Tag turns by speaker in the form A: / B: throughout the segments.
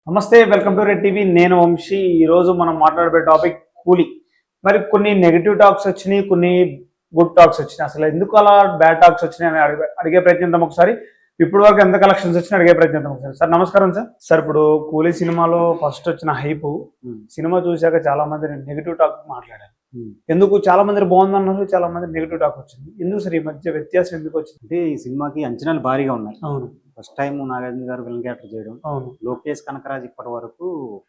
A: నమస్తే, welcome to red TV. నేను వంశీ. ఈరోజు మనం మాట్లాడే టాపిక్ కూలీ. మరి కొన్ని నెగిటివ్ టాక్స్ వచ్చినాయి, కొన్ని గుడ్ టాక్స్ వచ్చినాయి. అసలు ఎందుకు అలా బ్యాడ్ టాక్స్ వచ్చినాయి అని అడిగే ప్రయత్నిద్దాం ఒకసారి. ఇప్పుడు వరకు ఎంత కలెక్షన్స్ వచ్చినా అడిగే ప్రయత్నిద్దాం ఒకసారి. సార్ నమస్కారం సార్. సార్ ఇప్పుడు కూలీ సినిమాలో ఫస్ట్ వచ్చిన హైప్ సినిమా చూశాక చాలా మంది నెగిటివ్ టాక్ మాట్లాడారు. ఎందుకు చాలా మంది బాగుందన్నారు, చాలా మంది నెగిటివ్ టాక్ వచ్చింది. ఎందుకు సార్ ఈ మధ్య వ్యత్యాసం ఎందుకు వచ్చింది?
B: అంటే ఈ సినిమాకి అంచనాలు భారీగా ఉన్నాయి.
A: అవును,
B: ఫస్ట్ టైం నాగార్జున గారు విలన్ క్యారెక్టర్ చేయడం,
A: అవును,
B: లోకేష్ కనకరాజ్ ఇప్పటి వరకు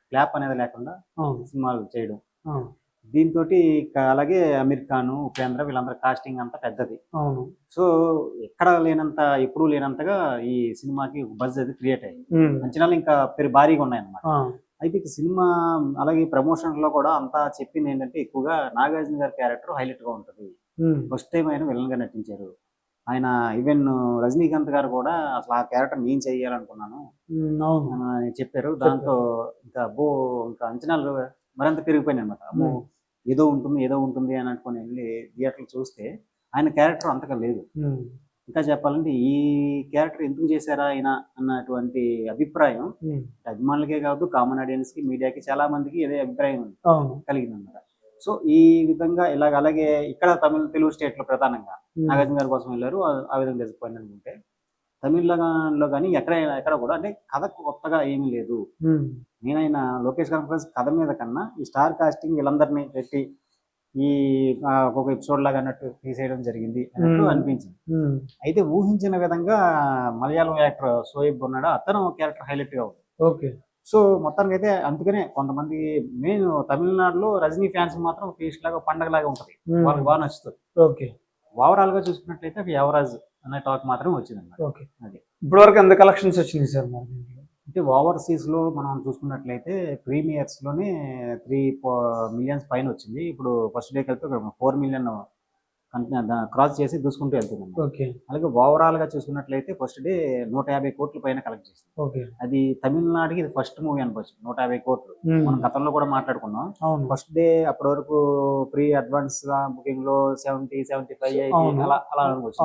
B: క్లాప్ అనేది లేకుండా
A: అవును,
B: సినిమాలు చేయడం,
A: అవును,
B: దీంతో అలాగే అమీర్ ఖాన్, ఉపేంద్ర వీళ్ళందరూ కాస్టింగ్ అంతా పెద్దది.
A: అవును.
B: సో ఎక్కడ లేనంత, ఎప్పుడూ లేనంతగా ఈ సినిమాకి బజ్ అది క్రియేట్ అయ్యింది. అంచనాలు ఇంకా భారీగా ఉన్నాయన్నమాట. అయితే ఇక సినిమా అలాగే ప్రమోషన్ లో కూడా అంతా చెప్పింది ఏంటంటే, ఎక్కువగా నాగార్జున గారి క్యారెక్టర్ హైలైట్ గా ఉంటుంది. ఫస్ట్ టైం ఆయన విలన్ గా నటించారు. ఆయన ఈవెన్ రజనీకాంత్ గారు కూడా అసలు ఆ క్యారెక్టర్ నేను చేయాలనుకున్నాను అని చెప్పారు. దాంతో ఇంకా ఇంకా అంచనాలు మరింత పెరిగిపోయినాయి అనమాట. అమ్మో ఏదో ఉంటుంది అని అనుకుని వెళ్ళి థియేటర్లు చూస్తే ఆయన క్యారెక్టర్ అంతగా లేదు. ఇంకా చెప్పాలంటే ఈ క్యారెక్టర్ ఎందుకు చేశారా ఆయన అన్నటువంటి అభిప్రాయం అభిమానులకే కాదు, కామన్ ఆడియన్స్ కి, మీడియాకి చాలా మందికి ఇదే అభిప్రాయం కలిగిందన్నమాట. సో ఈ విధంగా అలాగే ఇక్కడ తెలుగు స్టేట్ లో ప్రధానంగా నాగార్జున గారి కోసం వెళ్ళారు. ఆ విధంగా డిసప్పాయింట్ అనుకుంటే తమిళలో కానీ ఎక్కడ కూడా అంటే కథ కొత్తగా ఏమీ లేదు. నేనైనా లోకేష్ కనకరాజ్ కథ మీద కన్నా ఈ స్టార్ కాస్టింగ్ వీళ్ళందరినీ పెట్టి ఈ ఒక్కొక్క ఎపిసోడ్ లాగా అన్నట్టు తీసేయడం జరిగింది అన్నట్టు అనిపించింది. అయితే ఊహించిన విధంగా మలయాళం యాక్టర్ షోయబ్ ఉన్నాడు, అతను క్యారెక్టర్ హైలైట్ గా ఉంది.
A: ఓకే.
B: సో మొత్తానికి అయితే అందుకనే కొంతమంది మెయిన్ తమిళనాడులో రజనీ ఫ్యాన్స్ మాత్రం ఫీస్ట్ లాగా పండగ లాగా ఉంటుంది, వాళ్ళకి బాగా నచ్చుతుంది.
A: ఓకే.
B: ఓవరాల్ గా చూసుకున్నట్లయితే అవి ఎవరాజ్ అనే టాక్ మాత్రం వచ్చింది అన్నమాట.
A: ఓకే. అది ఇప్పటి వరకు ఎంత కలెక్షన్స్ వచ్చింది సార్?
B: అంటే ఓవర్సీస్ లో మనం చూసుకున్నట్లయితే ప్రీమియర్స్ లోనే 3 million పైన వచ్చింది. ఇప్పుడు ఫస్ట్ డే కలిపి 4 million క్రాస్ చేసి దూసుకుంటూ వెళ్తుంది. అలాగే ఓవరాల్ గా చూసుకున్నట్లయితే ఫస్ట్ డే 150 కోట్ల పైన కలెక్ట్ చేసింది. అది తమిళనాడుకి ఇది ఫస్ట్ మూవీ అనుకోవచ్చు. 150 కోట్లు మనం గతంలో కూడా మాట్లాడుకున్నాం. ఫస్ట్ డే అప్పటి వరకు ప్రీ అడ్వాన్స్ బుకింగ్ లో 70, 75, 80 అలా అనుకోవచ్చు.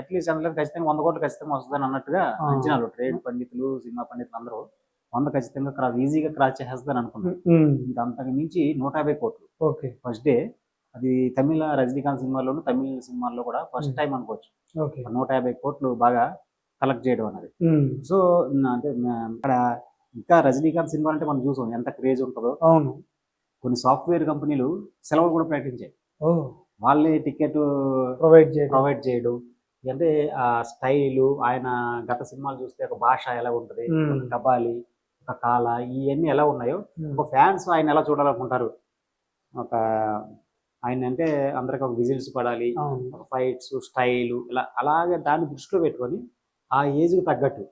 B: అట్లీస్ట్ అందులో ఖచ్చితంగా 100 కోట్లు ఖచ్చితంగా వస్తుందని అన్నట్టుగా అంచనాలు ట్రేడ్ పండితులు, సినిమా పండితులు అందరూ 100 ఖచ్చితంగా ఈజీగా క్రాస్ చేసేస్తుందని అనుకున్నాం. ఇంకా అంతకు మించి 150 కోట్లు ఫస్ట్ డే. అది తమిళ రజనీకాంత్ సినిమాలోను, తమిళ సినిమాల్లో కూడా ఫస్ట్ టైం అనుకోవచ్చు 150 కోట్లు బాగా కలెక్ట్ చేయడం అనేది. సో అంటే ఇక్కడ ఇంకా రజనీకాంత్ సినిమా అంటే మనం చూసాం ఎంత క్రేజ్ ఉంటుందో. కొన్ని సాఫ్ట్వేర్ కంపెనీలు సెలవులు కూడా ప్రకటించాయి, వాళ్ళే టికెట్ ప్రొవైడ్ చేయడం. అంటే ఆ స్టైలు, ఆయన గత సినిమాలు చూస్తే ఒక భాష ఎలా ఉంటుంది, కబాలి, ఒక కాల, ఇవన్నీ ఎలా ఉన్నాయో ఒక ఫ్యాన్స్ ఆయన ఎలా చూడాలనుకుంటారు. ఒక ఆయన అంటే అందరికి ఒక విజిల్స్ పడాలి, ఒక ఫైట్స్ స్టైలు అలాగే దాన్ని దృష్టిలో పెట్టుకొని ఆ ఏజ్కి తగ్గట్టు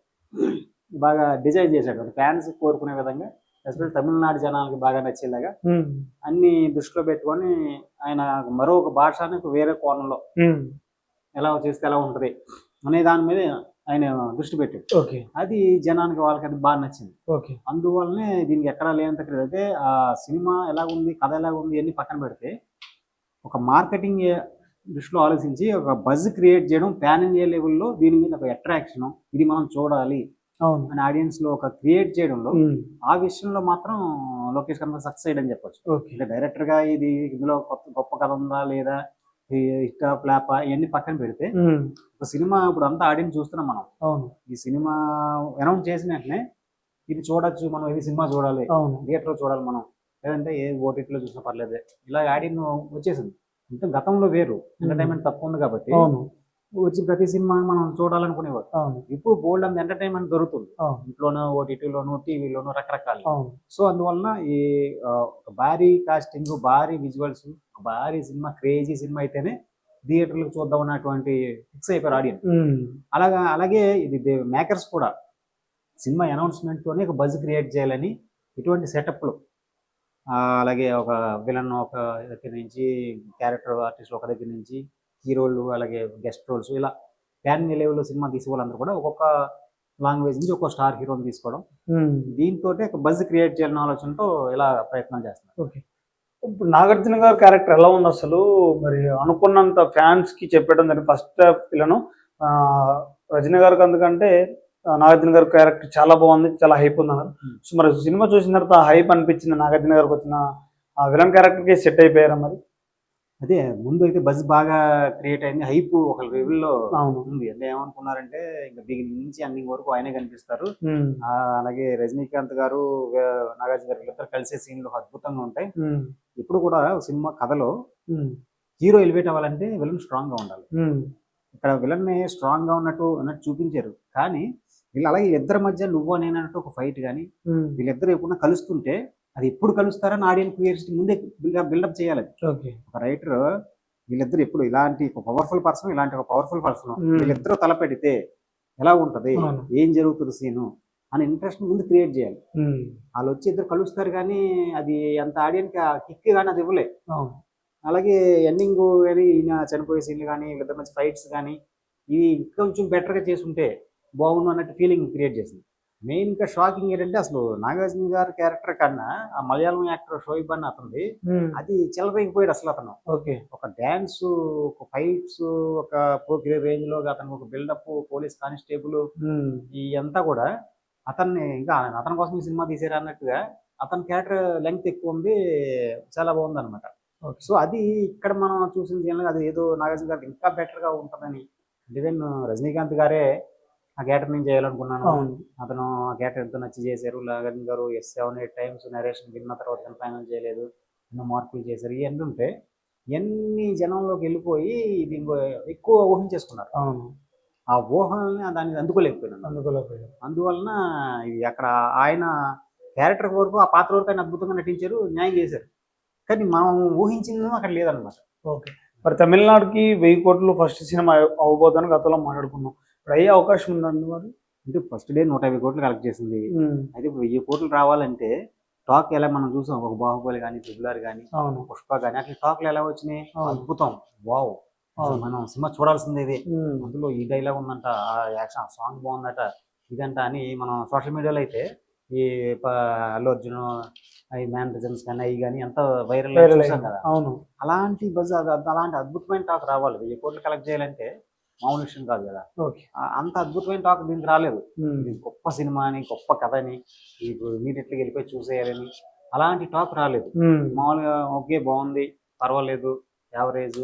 B: బాగా డిజైన్ చేశాడు. ఫ్యాన్స్ కోరుకునే విధంగా, ఎస్పెషల్ తమిళనాడు జనాలకి బాగా నచ్చేలాగా అన్ని దృష్టిలో పెట్టుకొని ఆయన మరొక భాషని వేరే కోణంలో ఎలా చేస్తే ఎలా ఉంటది అనే దాని మీద ఆయన దృష్టి పెట్టాడు. అది జనానికి వాళ్ళకి అది బాగా నచ్చింది. అందువల్లనే దీనికి ఎక్కడా లేనంత అయితే ఆ సినిమా ఎలా ఉంది, కథ ఎలా ఉంది అన్ని పక్కన పెడితే ఒక మార్కెటింగ్ దృష్టిలో ఆలోచించి ఒక బజ్ క్రియేట్ చేయడం, ప్యాన్ ఇండియా లెవెల్లో దీని మీద ఒక అట్రాక్షన్, ఇది మనం చూడాలి అని ఆడియన్స్ లో ఒక క్రియేట్ చేయడంలో ఆ విషయంలో మాత్రం లోకేష్ కనకరాజ్ సక్సెస్ అయ్యని చెప్పొచ్చు. అంటే డైరెక్టర్ గా ఇందులో గొప్ప కథ ఉందా లేదా, హిట్ ఫ్లాప్ ఇవన్నీ పక్కన పెడితే ఒక సినిమా ఇప్పుడు అంతా ఆడియన్స్ చూస్తున్నాం మనం. ఈ సినిమా అనౌన్స్ చేసిన వెంటనే ఇది చూడొచ్చు మనం, ఇది సినిమా చూడాలి, థియేటర్ లో చూడాలి మనం, లేదంటే ఏ ఓటీటీలో చూసినా పర్లేదు, ఇలా ఆడియన్ వచ్చేసింది. అంటే గతంలో వేరు, ఎంటర్టైన్మెంట్ తక్కువ ఉంది కాబట్టి వచ్చి ప్రతి సినిమా మనం చూడాలనుకునేవారు. ఇప్పుడు బోల్డ్ అంత ఎంటర్టైన్మెంట్ దొరుకుతుంది ఇంట్లోనూ, ఓటీటీలోను, టీవీలోను రకరకాలు. సో అందువలన ఈ భారీ కాస్టింగ్, భారీ విజువల్స్, భారీ సినిమా, క్రేజీ సినిమా అయితేనే థియేటర్లకు చూద్దాం అన్నటువంటి ఫిక్స్ అయిపోయారు ఆడియన్స్. అలాగే ఇది మేకర్స్ కూడా సినిమా అనౌన్స్మెంట్ తోనే ఒక బజ్ క్రియేట్ చేయాలని ఇటువంటి సెటప్లు, అలాగే ఒక విలన్ ఒక దగ్గర నుంచి, క్యారెక్టర్ ఆర్టిస్ట్ ఒక దగ్గర నుంచి, హీరోలు అలాగే గెస్ట్ రోల్స్, ఇలా ప్యాన్ లెవెల్లో సినిమా తీసుకోవాలందరూ కూడా ఒక్కొక్క లాంగ్వేజ్ నుంచి ఒక్కొక్క స్టార్ హీరోని తీసుకోవడం, దీంతో ఒక బజ్ క్రియేట్ చేయాలన్న ఆలోచనతో ఇలా ప్రయత్నం చేస్తున్నారు.
A: ఇప్పుడు నాగార్జున గారి క్యారెక్టర్ ఎలా ఉంది అసలు? మరి అనుకున్నంత ఫ్యాన్స్ కి చెప్పడం జరిగింది. ఫస్ట్ విలను రజనీ గారికి అందుకంటే నాగార్జున గారి క్యారెక్టర్ చాలా బాగుంది, చాలా హైప్ ఉంది అన్నారు.
B: Hmm.
A: సో మరి సినిమా చూసిన తర్వాత హైప్ అనిపించింది నాగార్జున గారికి వచ్చిన ఆ విలన్ క్యారెక్టర్కి సెట్ అయిపోయారా మరి?
B: అదే ముందు అయితే బజ్ బాగా క్రియేట్ అయింది, హైప్ ఒక లెవెల్లో
A: అవును.
B: ఉంది. అంటే ఏమనుకున్నారంటే ఇంకా బిగినింగ్ నుంచి ఎండింగ్ వరకు ఆయనే కనిపిస్తారు.
A: Hmm.
B: అలాగే రజనీకాంత్ గారు, నాగార్జున గారు వీళ్ళిద్దరు కలిసే సీన్లు అద్భుతంగా ఉంటాయి.
A: Hmm.
B: ఇప్పుడు కూడా సినిమా కథలో
A: Hmm.
B: హీరో ఎలివేట్ అవ్వాలంటే విలన్ స్ట్రాంగ్ గా ఉండాలి.
A: Hmm.
B: ఇక్కడ విలన్ ని స్ట్రాంగ్ గా అన్నట్టు చూపించారు. కానీ వీళ్ళు అలాగే ఇద్దరి మధ్య నువ్వు నేను అన్నట్టు ఒక ఫైట్ కానీ
A: Hmm.
B: వీళ్ళిద్దరు ఎప్పుడన్నా కలుస్తుంటే అది ఎప్పుడు కలుస్తారని ఆడియన్స్ క్యూరియాసిటీ ముందే బిల్డప్ చేయాలి.
A: Okay.
B: ఒక రైటర్ వీళ్ళిద్దరు ఎప్పుడు ఇలాంటి ఒక పవర్ఫుల్ పర్సన్, ఇలాంటి ఒక పవర్ఫుల్ పర్సన్
A: Hmm.
B: వీళ్ళిద్దరూ తలపెడితే ఎలా ఉంటది,
A: అవును.
B: ఏం జరుగుతుంది సీను అని ఇంట్రెస్ట్ ముందు క్రియేట్ చేయాలి.
A: Hmm.
B: వాళ్ళు వచ్చి ఇద్దరు కలుస్తారు కానీ అది అంత ఆడియన్స్ కిక్ కానీ అది ఇవ్వలే.
A: అవును.
B: అలాగే ఎండింగ్ కానీ ఈయన చనిపోయే సీన్లు కానీ వీళ్ళిద్దరి మధ్య ఫైట్స్ కానీ ఇవి కొంచెం బెటర్గా చేసుంటే బాగుండు అన్నట్టు ఫీలింగ్ క్రియేట్ చేసింది. మెయిన్ ఇంకా షాకింగ్ ఏంటంటే అసలు నాగార్జున గారి క్యారెక్టర్ కన్నా ఆ మలయాళం యాక్టర్ షోయిబ్ అన్న అతనిది
A: Hmm.
B: అది చెలరేగిపోయాడు అసలు. అతను
A: Okay.
B: ఒక డ్యాన్స్, ఒక ఫైట్స్, ఒక పోకిరే రేంజ్ లో అతను ఒక బిల్డప్, పోలీస్ కానిస్టేబుల్
A: Hmm.
B: ఈ అంతా కూడా అతన్ని ఇంకా అతని కోసం ఈ సినిమా తీసారు అన్నట్టుగా అతని క్యారెక్టర్ లెంగ్త్ ఎక్కువ ఉంది, చాలా బాగుంది అనమాట.
A: Okay.
B: సో అది ఇక్కడ మనం చూసిన జనరల్ అది ఏదో నాగార్జున గారికి ఇంకా బెటర్ గా ఉంటుందని, ఈవెన్ రజనీకాంత్ గారే ఆ క్యారెక్టర్ నేను చేయాలనుకున్నాను,
A: అవును.
B: అతను ఆ క్యారెక్టర్ ఎంతో నచ్చి చేశారు. నాగార్జున గారు 7-8 టైమ్స్ నరేషన్ విన్న తర్వాత కానీ ఫైనల్ చేయలేదు, ఎన్నో మార్పులు చేశారు. ఇవన్నీ ఉంటే ఎన్ని జనంలోకి వెళ్ళిపోయి ఇది ఎక్కువ ఊహించేసుకున్నారు.
A: అవును.
B: ఆ ఊహల్ని దాన్ని అందుకోలేకపోయినాను.
A: అందుకోలేకపోయారు.
B: అందువలన ఇది అక్కడ ఆయన క్యారెక్టర్ వరకు ఆ పాత్ర వరకు ఆయన అద్భుతంగా నటించారు, న్యాయం చేశారు. కానీ మనం ఊహించింది అక్కడ లేదనమాట.
A: ఓకే. మరి తమిళనాడుకి 1000 కోట్లు ఫస్ట్ సినిమా అవ్వబోదని గతంలో మాట్లాడుకున్నాం. ఇప్పుడు అయ్యే అవకాశం ఉందండి మరి?
B: అంటే ఫస్ట్ డే 150 కోట్లు కలెక్ట్ చేసింది.
A: Hmm.
B: అయితే ఇప్పుడు 1000 కోట్లు రావాలంటే టాక్ ఎలా మనం చూసాం, ఒక బాహుబలి కానీ, ట్రిపుల్ కానీ,
A: అవును.
B: పుష్ప కానీ అట్లా టాక్లు ఎలా వచ్చినాయి,
A: అవును.
B: అద్భుతం, వావ్, అసలు
A: అవును.
B: మనం సినిమా చూడాల్సింది ఇది.
A: Hmm.
B: అందులో ఈ డైలాగ్ ఉందంట, ఆ యాక్షన్ సాంగ్ బాగుందట, ఇదంట అని మనం సోషల్ మీడియాలో అయితే ఈ అల్లు అర్జున్ ఈ మ్యానరిజమ్స్ కానీ అవి కానీ ఎంత వైరల్ చూసాం కదా.
A: అవును.
B: అలాంటి బజ్ అలాంటి అద్భుతమైన టాక్ రావాలి. 1000 కోట్లు కలెక్ట్ చేయాలంటే మామూలు విషయం కాదు కదా.
A: ఓకే.
B: అంత అద్భుతమైన టాక్ దీనికి రాలేదు.
A: Hmm.
B: ఇది గొప్ప సినిమా అని, గొప్ప కథ అని, ఇప్పుడు ఇమీడియట్గా వెళ్ళిపోయి చూసేయాలని అలాంటి టాక్ రాలేదు.
A: Hmm.
B: మామూలుగా ఓకే బాగుంది, పర్వాలేదు, యావరేజ్,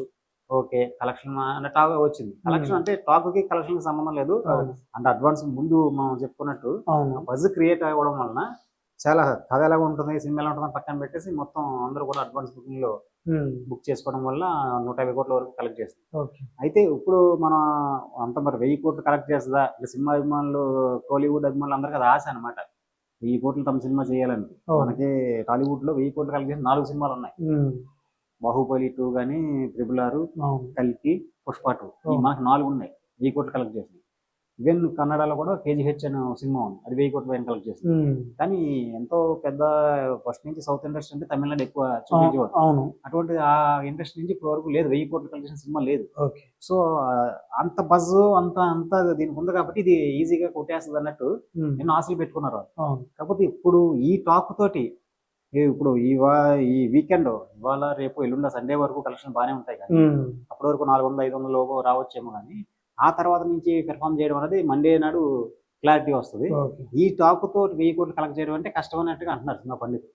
B: ఓకే కలెక్షన్ అన్న టాక్ వచ్చింది. కలెక్షన్ అంటే టాక్కి కలెక్షన్కి సంబంధం లేదు.
A: అవును.
B: అంటే అడ్వాన్స్ ముందు మనం చెప్పుకున్నట్టు
A: అవును.
B: బజ్ క్రియేట్ అవ్వడం వలన చాలా కథ ఎలా ఉంటుంది, సినిమా ఎలా ఉంటుందని పక్కన పెట్టేసి మొత్తం అందరూ కూడా అడ్వాన్స్ బుకింగ్లో
A: Hmm.
B: బుక్ చేసుకోవడం వల్ల 150 కోట్ల వరకు కలెక్ట్ చేస్తుంది.
A: ఓకే.
B: అయితే ఇప్పుడు మనం అంత మరి 1000 కోట్లు కలెక్ట్ చేస్తుందా, ఇట్లా సినిమా అభిమానులు, కోలీవుడ్ అభిమానులు అందరికీ అది ఆశ అనమాట. 1000 కోట్లు తమ సినిమా చేయాలని.
A: అవును.
B: మనకి టాలీవుడ్ లో 1000 కోట్లు కలెక్ట్ చేసిన 4 సినిమాలు ఉన్నాయి.
A: Hmm.
B: బాహుబలి 2 కానీ, ట్రిపుల్ ఆర్,
A: అవును.
B: కల్కి, పుష్ప 2 ఈ
A: అవును.
B: మనకు 4 ఉన్నాయి 1000 కోట్లు కలెక్ట్ చేసింది. ఈవెన్ కన్నడలో కూడా కేజీహెచ్ అనే సినిమా ఉంది, అది 1000 కోట్ల పైన కలెక్ట్ చేసింది.
A: Hmm.
B: కానీ ఎంతో పెద్ద ఫస్ట్ నుంచి సౌత్ ఇండస్ట్రీ అంటే తమిళనాడు ఎక్కువ చూపించేవాడు.
A: అవును.
B: అటువంటి ఆ ఇండస్ట్రీ నుంచి ఇప్పటి వరకు లేదు, 1000 కోట్లు కలెక్ట్ చేసిన సినిమా లేదు.
A: ఓకే.
B: సో అంత బజ్ అంత దీనికి ఉంది కాబట్టి ఇది ఈజీగా కొట్టేస్తుంది అన్నట్టు
A: Hmm.
B: ఎన్నో ఆశలు పెట్టుకున్నారు వాళ్ళు.
A: అవును.
B: కాకపోతే ఇప్పుడు ఈ టాక్ తోటి ఇప్పుడు ఈ వీకెండ్ ఇవాళ రేపు ఎల్లుండ సండే వరకు కలెక్షన్ బాగానే ఉంటాయి కానీ
A: Hmm.
B: అప్పటి వరకు 400-500 లోపు రావచ్చేమో. కానీ ఆ తర్వాత నుంచి పెర్ఫామ్ చేయడం అనేది మండే నాడు క్లారిటీ వస్తుంది.
A: ఓకే.
B: ఈ టాక్ తోటి 1000 కోట్లు కలెక్ట్ చేయడం అంటే కష్టం అన్నట్టుగా అంటున్నారు సినిమా పండితులు.